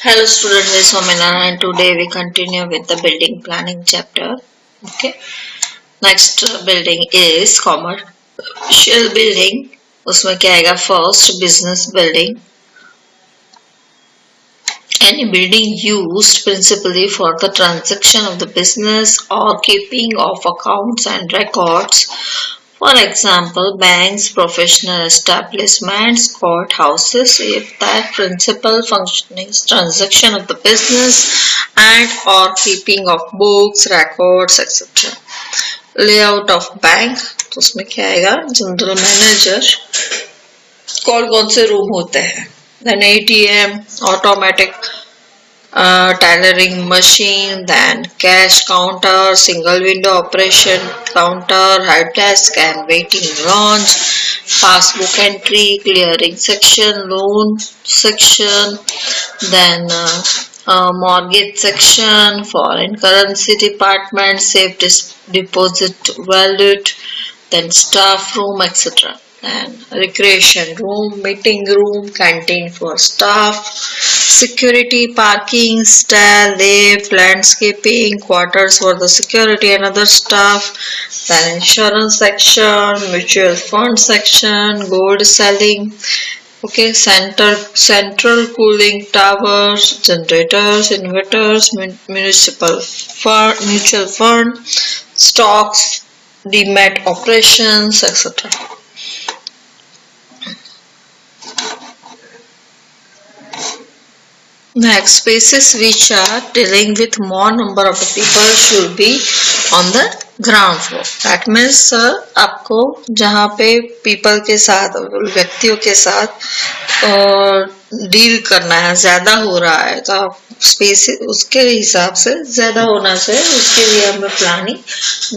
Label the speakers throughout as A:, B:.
A: Hello student, this is Somina and today we continue with the building planning chapter. Okay. Next building is commercial building. उसमें क्या आएगा? First business building. Any building used principally for the transaction of the business or keeping of accounts and records. For example, banks, professional establishments, courthouses, if that principal function is transaction of the business and or keeping of books, records, etc. Layout of bank, तो उसमें क्या आएगा? General manager, कौन कौन से room होते हैं? Then ATM, automatic tailoring machine, then cash counter, single window operation counter, help desk and waiting lounge, passbook entry, clearing section, loan section, then mortgage section, foreign currency department, safe deposit vault, then staff room, etc. And recreation room, meeting room, canteen for staff, security, parking, stall, lift, landscaping, quarters for the security and other staff, then insurance section, mutual fund section, gold selling, okay, central cooling towers, generators, inverters, mutual fund, stocks, demat operations, etc. Next, spaces which are dealing with more number of the people should be on the ground floor. That means आपको जहाँ पे people के साथ व्यक्तियों के साथ deal करना है, ज्यादा हो रहा है, तो आप स्पेस उसके हिसाब से ज्यादा होना चाहिए, उसके लिए हमें प्लानिंग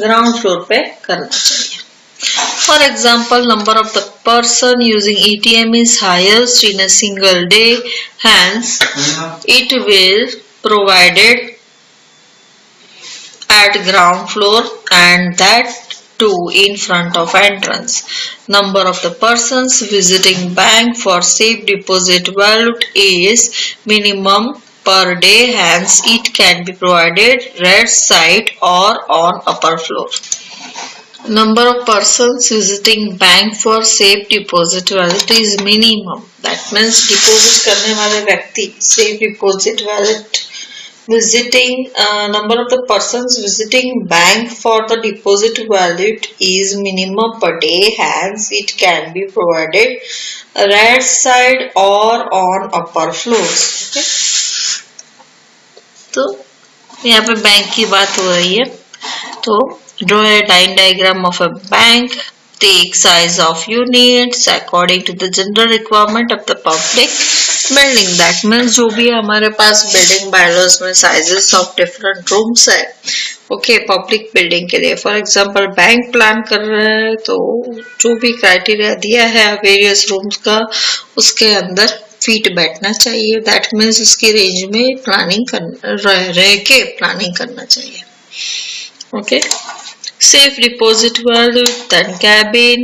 A: ग्राउंड फ्लोर पे करना चाहिए. For example, number of the person using ATM is highest in a single day, hence it will provided at ground floor and that too in front of entrance. Number of the persons visiting bank for safe deposit vault is minimum per day, hence it can be provided right side or on upper floor. Number of persons visiting bank for safe deposit wallet is minimum. That means deposit करने वाले व्यक्ति safe deposit wallet visiting number of the persons visiting bank for the deposit wallet is minimum per day, hence it can be provided right side or on upper floors. Okay? तो यहाँ पे bank की बात हो रही है, तो draw a line diagram of a bank. Take size of units according to the general requirement of the public building. That means जो भी हमारे पास building bylaws में sizes of different rooms है, okay, public building के लिए. For example, bank plan कर रहे हैं तो जो भी criteria दिया है various rooms का, उसके अंदर फीट बैठना चाहिए. That means उसकी रेंज में प्लानिंग रह के प्लानिंग करना चाहिए. Okay. Safe deposit vault, then cabin,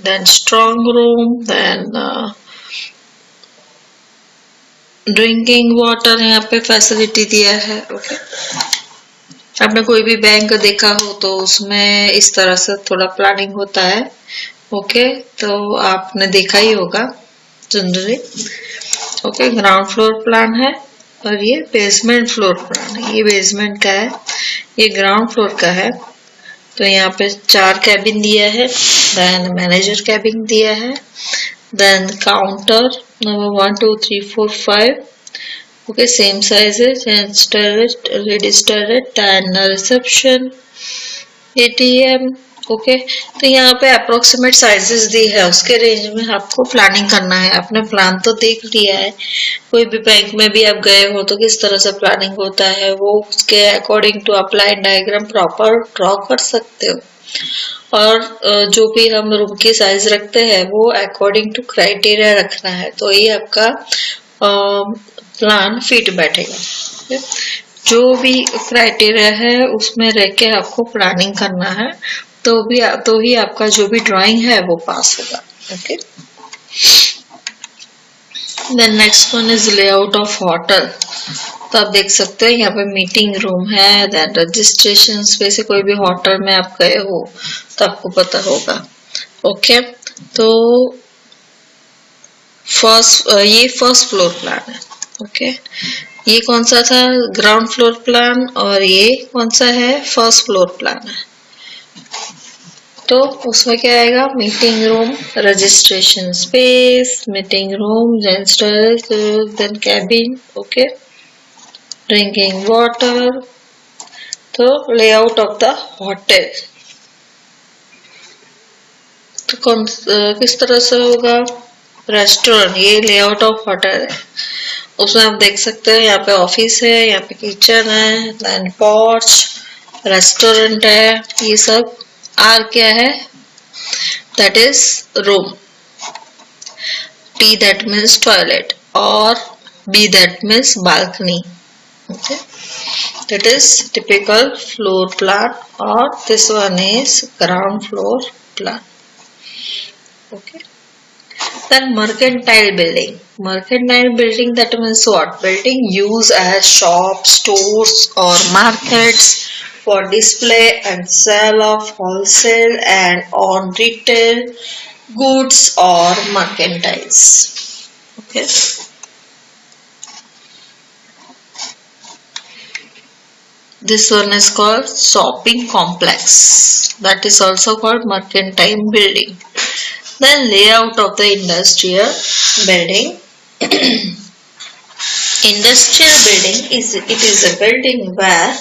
A: then strong room, then drinking water यहाँ पे फैसिलिटी दिया है. ओके, आपने कोई भी बैंक देखा हो तो उसमें इस तरह से थोड़ा प्लानिंग होता है. ओके, तो आपने देखा ही होगा generally. Okay, ground floor plan है और ये बेसमेंट फ्लोर प्लान है. ये बेसमेंट का है, ये ग्राउंड फ्लोर का है. तो यहाँ पे 4 कैबिन दिया है, देन मैनेजर कैबिन दिया है, then counter number 1 2 3 4 5, okay, same sizes, gents toilet, ladies toilet, then reception, ATM. Okay, तो यहाँ पे अप्रोक्सीमेट साइजेस दी है, उसके रेंज में आपको प्लानिंग करना है. आपने प्लान तो देख लिया है, कोई भी बैंक में भी आप गए हो तो किस तरह से प्लानिंग होता है वो उसके अकॉर्डिंग टू आप लाइन डायग्राम प्रॉपर ड्रॉ कर सकते हो. और जो भी हम रूम की साइज रखते हैं वो अकॉर्डिंग टू क्राइटेरिया रखना है, तो ये आपका प्लान फिट बैठेगा. जो भी क्राइटेरिया है उसमें रह के आपको प्लानिंग करना है, तो ही आपका जो भी ड्राइंग है वो पास होगा. Okay, Then next one is layout of hotel. तो आप देख सकते हो यहाँ पे मीटिंग रूम है, देन रजिस्ट्रेशन स्पेस है, कोई भी होटल में आप गए हो तो आपको पता होगा। ओके, तो ये फर्स्ट फ्लोर प्लान है। ओके, ये कौन सा था? ग्राउंड फ्लोर प्लान, और ये कौन सा है? फर्स्ट फ्लोर प्लान है। तो उसमें क्या आएगा? Meeting room, registration space, meeting room, then cabin, okay, drinking water. तो लेआउट ऑफ द होटल तो किस तरह से होगा? रेस्टोरेंट, ये लेआउट ऑफ होटल है। उसमें आप देख सकते हो यहाँ पे ऑफिस है, यहाँ पे किचन है, देन पोर्च, रेस्टोरेंट है, ये सब। आर क्या है? That is room, T that means toilet, और B that means balcony. Okay, that is typical floor plan, or this one is ground floor plan. Okay, then mercantile building. Mercantile building, that means what? Building used as shops, stores or markets for display and sale of wholesale and on retail goods or merchandiles. Okay. This one is called shopping complex. That is also called mercantile building. Then layout of the industrial building. Industrial building is a building where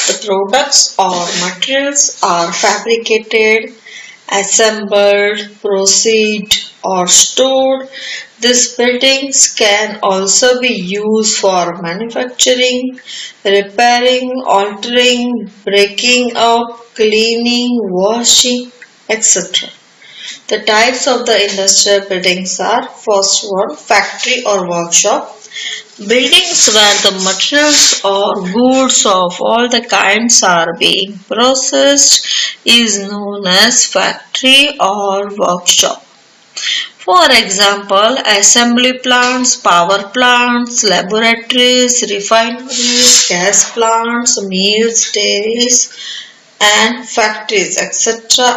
A: the products or materials are fabricated, assembled, processed or stored. These buildings can also be used for manufacturing, repairing, altering, breaking up, cleaning, washing, etc. The types of the industrial buildings are: first one, factory or workshop. Buildings where the materials or goods of all the kinds are being processed is known as factory or workshop. For example, assembly plants, power plants, laboratories, refineries, gas plants, mills, dairies, and factories, etc.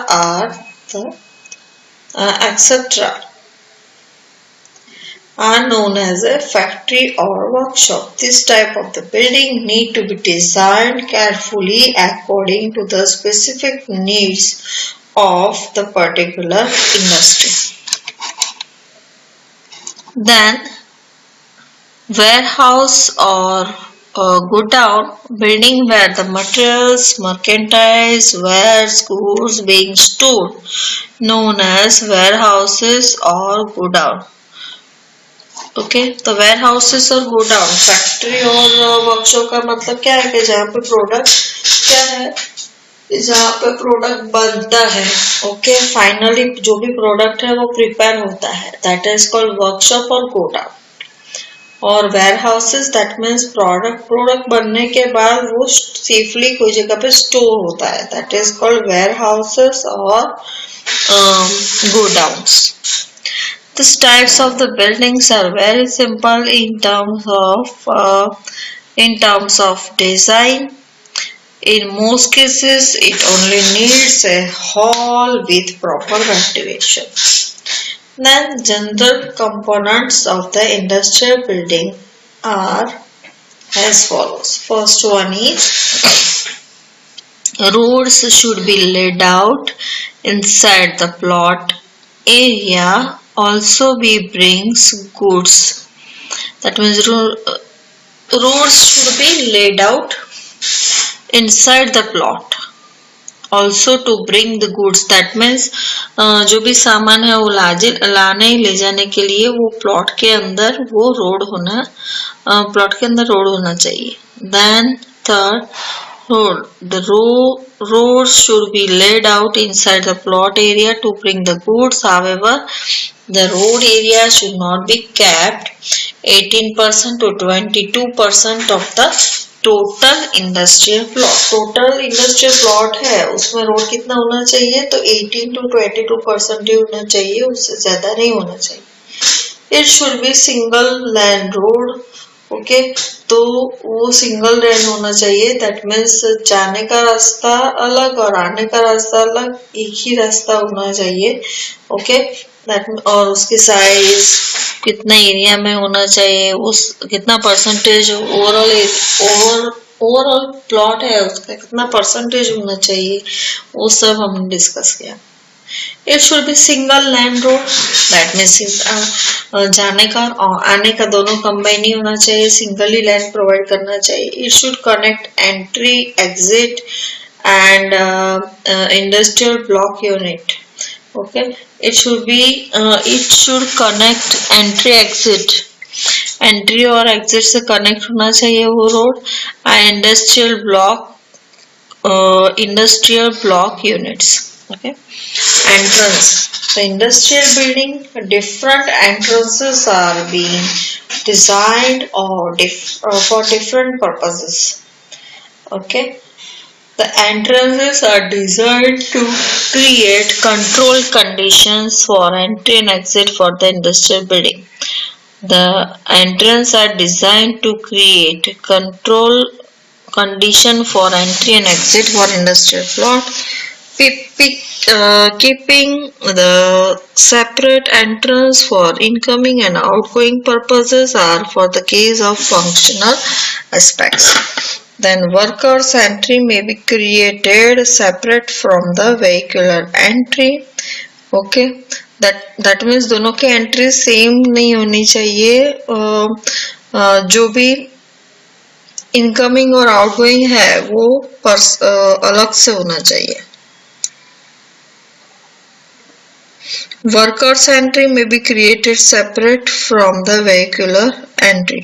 A: are known as a factory or workshop. This type of the building need to be designed carefully according to the specific needs of the particular industry. Then warehouse or godown, building where the materials, merchandise, wares, goods being stored, known as warehouses or godown. Okay, तो where houses और godown, factory और workshop का मतलब क्या है? कि जहाँ पे प्रोडक्ट क्या है, जहाँ पे प्रोडक्ट बनता है। ओके, फाइनली जो भी प्रोडक्ट है वो प्रिपेयर होता है, दैट इज कॉल्ड वर्कशॉप और गोडाउन। और warehouses, that means product बनने के बाद वो सेफली कोई जगह पे स्टोर होता है, that is called warehouses और godowns. These types of the buildings are very simple in terms of design. In most cases, it only needs a hall with proper ventilation. Then, general components of the industrial building are as follows. First one is roads should be laid out inside the plot area. Also be brings goods, that means roads should be laid out inside the plot, also to bring the goods, that means जो भी सामान है वो लाने ले जाने के लिए वो प्लॉट के अंदर वो रोड होना, प्लॉट के अंदर रोड होना चाहिए। Then third, the roads should be laid out inside the plot area to bring the goods. However, the road area should not be capped 18% to 22% of the total industrial plot. Total industrial plot है उसमें road कितना होना चाहिए? तो 18 to 22% ही होना चाहिए, उससे ज्यादा नहीं होना चाहिए। It should be single lane road. Okay, तो वो सिंगल लेन होना चाहिए। दैट मीन्स जाने का रास्ता अलग और आने का रास्ता अलग, एक ही रास्ता होना चाहिए। ओके, दैट और उसकी साइज कितना एरिया में होना चाहिए, उस कितना परसेंटेज ओवरऑल प्लॉट है उसका कितना परसेंटेज होना चाहिए, वो सब हमने डिस्कस किया। It should be single land road. That means जाने का और आने का दोनों कंबाइन ही होना चाहिए, सिंगल ही लैंड प्रोवाइड करना चाहिए। It should connect entry exit and industrial block unit. Okay, it should connect entry exit, entry और एग्जिट से कनेक्ट होना चाहिए वो road. Industrial block units. Okay, entrance. The industrial building, different entrances are being designed for different purposes. Okay, the entrances are designed to create controlled conditions for entry and exit for the industrial building. The entrances are designed to create control condition for entry and exit for industrial plot. Keeping the separate entrance for incoming and outgoing purposes are for the case of functional aspects. Then workers entry may be created separate from the vehicular entry. Okay, that means दोनों की entry same नहीं होनी चाहिए। जो भी incoming और outgoing है वो अलग से होना चाहिए। Workers entry may be created separate from the vehicular entry.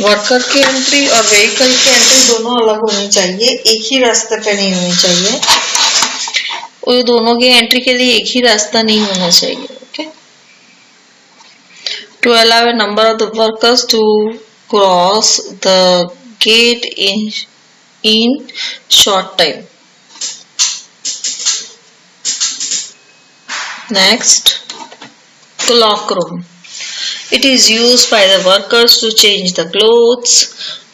A: Worker की एंट्री और व्हीकल की एंट्री दोनों अलग होनी चाहिए, एक ही रास्ते पे नहीं होनी चाहिए। वो दोनों की एंट्री के लिए एक ही रास्ता नहीं होना चाहिए। Okay, to allow a number of the workers to cross the gate in short time. Next, cloak room. It is used by the workers to change the clothes.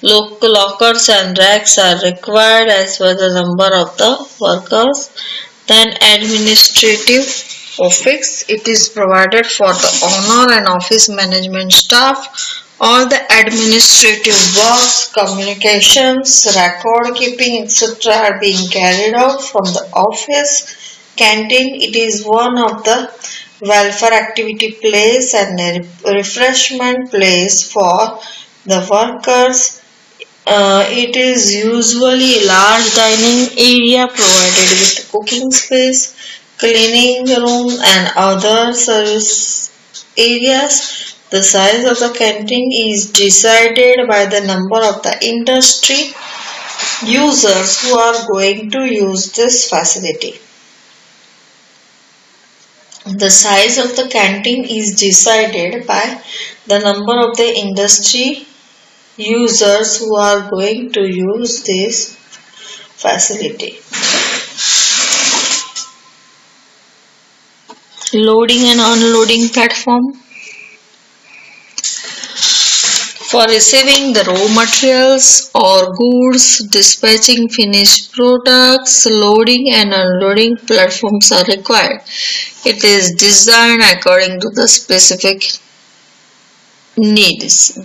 A: Lockers and racks are required as per the number of the workers. Then administrative office. It is provided for the owner and office management staff. All the administrative works, communications, record keeping, etc. are being carried out from the office. Canteen. It is one of the welfare activity place and a refreshment place for the workers. It is usually a large dining area provided with cooking space, cleaning room and other service areas. The size of the canteen is decided by the number of the industry users who are going to use this facility. The size of the canteen is decided by the number of the industry users who are going to use this facility. Loading and unloading platform. For receiving the raw materials or goods, dispatching finished products, loading and unloading platforms are required. It is designed according to the specific needs.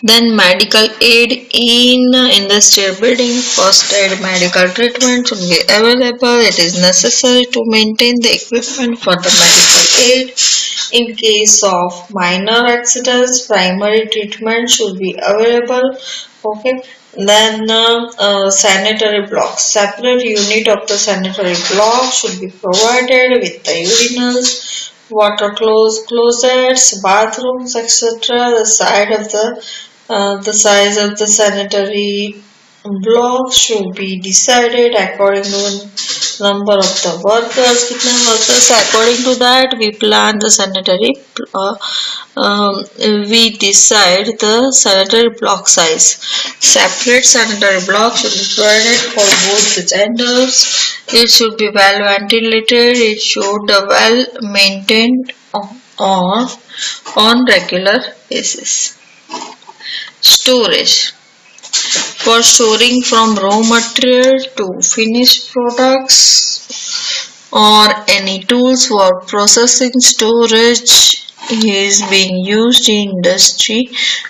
A: Then medical aid in industrial building. First aid medical treatment should be available. It is necessary to maintain the equipment for the medical aid. In case of minor accidents, primary treatment should be available. Okay. Then sanitary blocks. Separate unit of the sanitary block should be provided with the urinals, water closets, bathrooms, etc. The size of the sanitary block should be decided according to number of the workers. कितने workers according to that we plan the sanitary. We decide the sanitary block size. Separate sanitary block should be provided for both the genders. It should be well ventilated. It should well maintained. or on regular basis. Storage. For storing from raw material to finished products or any tools for processing, storage is being used in industry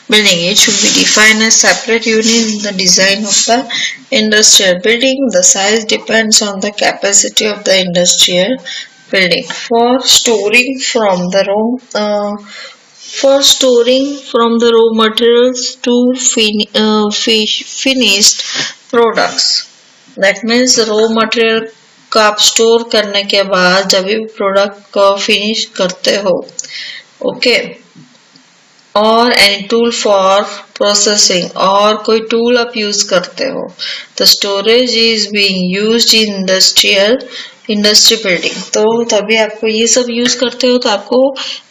A: building. It should be defined as separate unit in the design of the industrial building. The size depends on the capacity of the industrial building. For storing from the raw materials to finished products. That means raw material को आप store करने के बाद जब भी product को finish करते हो, ओके, और एनी टूल फॉर प्रोसेसिंग, और कोई टूल आप यूज करते हो, तो storage is being used in industry building. तो तभी आपको ये सब यूज करते हो तो आपको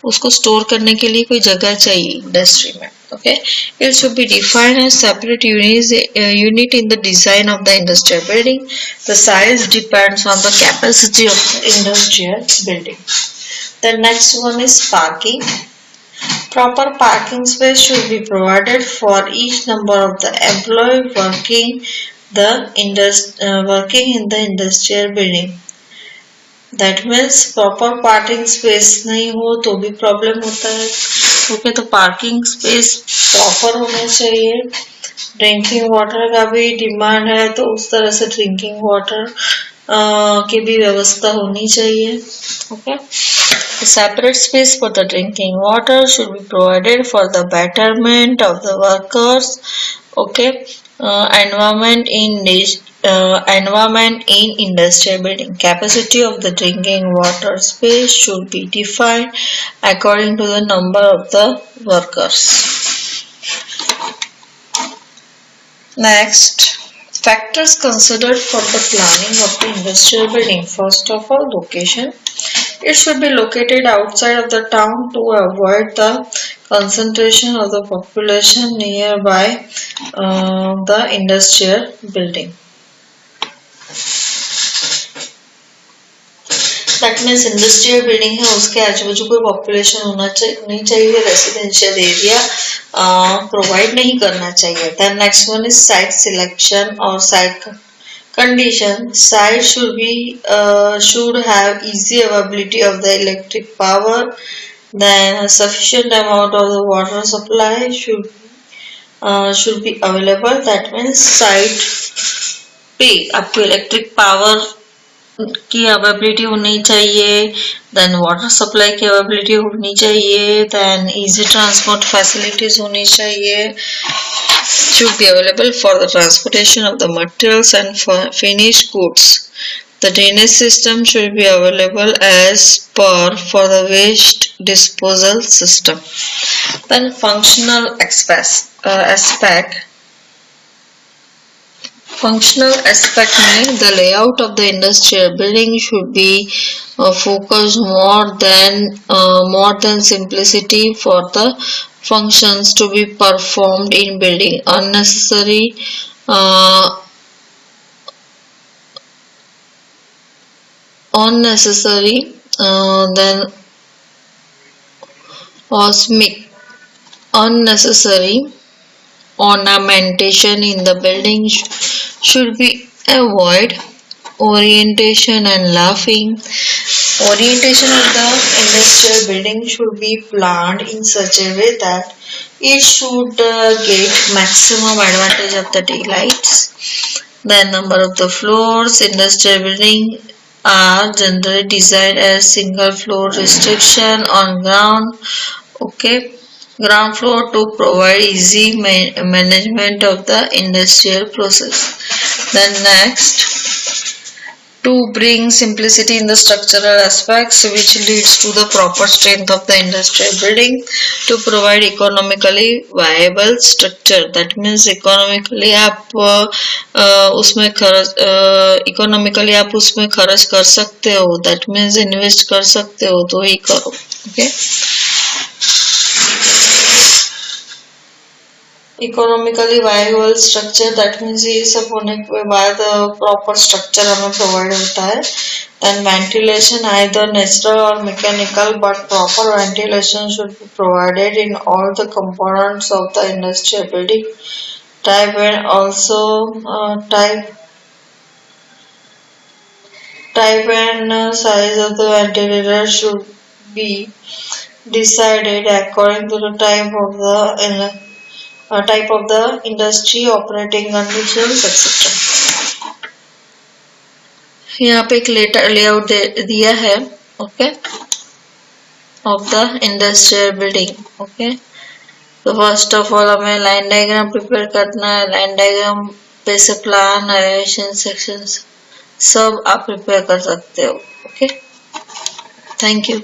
A: उसको स्टोर करने के लिए कोई जगह चाहिए इंडस्ट्री में. Okay, it should be defined as separate unit in the design of the industrial building. The size depends on the capacity of the industrial building. The next one is parking. Proper parking space should be provided for each number of the employee working in the industrial building. That means proper parking space नहीं हो तो भी problem होता है. Okay, तो parking space proper होना चाहिए. Drinking water का भी डिमांड है तो उस तरह से ड्रिंकिंग वाटर की भी व्यवस्था होनी चाहिए. Okay, separate space for the drinking water should be provided for the betterment of the workers. Okay, environment in industrial building. Capacity of the drinking water space should be defined according to the number of the workers. Next, factors considered for the planning of the industrial building. First of all, location. It should be located outside of the town to avoid the concentration of the population nearby the industrial building. That means industrial building है, उसके आजू बाजू कोई population नहीं चाहिए. Residential area provide नहीं करना चाहिए. Then next one is site selection or site condition. Site should have easy availability of the electric power. Then a sufficient amount of the water supply should be available. That means site पे आपको electric power की availability होनी चाहिए. Then water supply की availability होनी चाहिए. Then easy transport facilities होनी चाहिए. Should be available for the transportation of the materials and for finished goods. The drainage system should be available as per for the waste disposal system. Then functional aspect में the layout of the industrial building should be focused more than simplicity for the functions to be performed in building. Unnecessary then unnecessary ornamentation in the building should be avoided. Orientation and laughing. Orientation of the industrial building should be planned in such a way that it should get maximum advantage of the daylights. The number of the floors. Industrial building are generally designed as single floor restriction on ground. Okay, ground floor to provide easy management of the industrial process. Then next, to bring simplicity in the structural aspects which leads to the proper strength of the industrial building. To provide economically viable structure. That means economically आप उसमें खर्च कर सकते हो. That means invest कर सकते हो तो ही करो. Okay, economically viable structure, that means ये सब होने के बाद प्रॉपर स्ट्रक्चर हमें प्रोवाइड होता है. Then ventilation, either natural or mechanical, but proper ventilation should be provided in all the components of the industrial building. Type and also type and size of the ventilator should be decided according to the type of the industry, operating conditions, etc. यहाँ पे एक layout दिया है, okay, of the industrial building. Okay, तो first of all हमें line diagram prepare करना है. Line diagram पे से प्लान, नरेशन, सेक्शंस सब आप प्रिपेयर कर सकते हो. Okay, thank you.